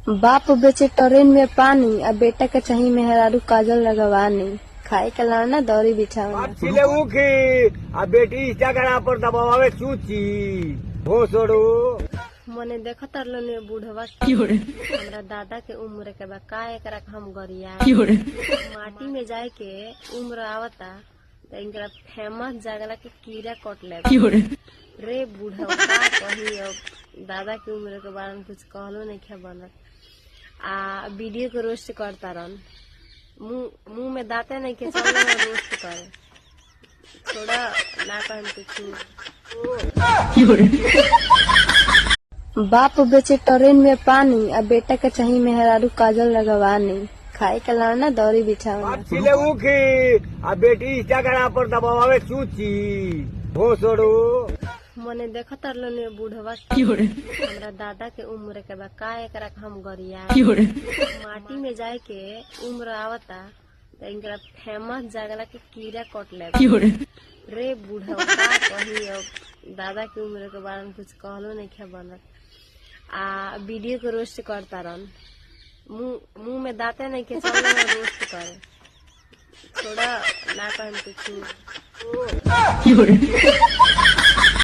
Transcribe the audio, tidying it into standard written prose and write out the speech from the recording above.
बाप बेचे ट्रेन में पानी आ बेटा के चाही मेहरारू काजल लगवानी। खाए के लाना दौरी बिछावना। छिले उखी आ बेटी इंस्टाग्राम पर दबावे सूची हो छोड़ो। मने देखा तरलो ने बूढ़वा हमरा दादा के उम्र के बा का एकरा हम गरिया माटी में जाए के उम्र आवता त इनकरा फेमस जगला के कीड़ा कट ले रे बूढ़वा का कही अब दादा के उम्र के बारे में कुछ कहलो नहीं खे बनत आ वीडियो को रोस्ट करता रन मुंह में दाते नहीं के चल रोस्ट करे थोड़ा ना कहन कुछ। बाप बेचे ट्रेन में पानी आ बेटा के चाही मेहरारू काजल लगवानी। खाए के लाना दौरी बिछावना। छिले उखी आ बेटी इंस्टाग्राम पर दबावे सूची हो छोड़ो। मने देखा तरलो ने बूढ़वा हमरा दादा के उम्र के बा का एकरा हम गरिया माटी में जाए के उम्र आवता त इनकरा फेमस जगला के कीड़ा कट ले रे बूढ़वा का कही अब दादा के उम्र के बारे में कुछ कहलो नहीं खे बनत आ वीडियो को रोस्ट करता रन मुंह में दाते नहीं के चल रोस्ट करे थोड़ा ना कहन कुछ।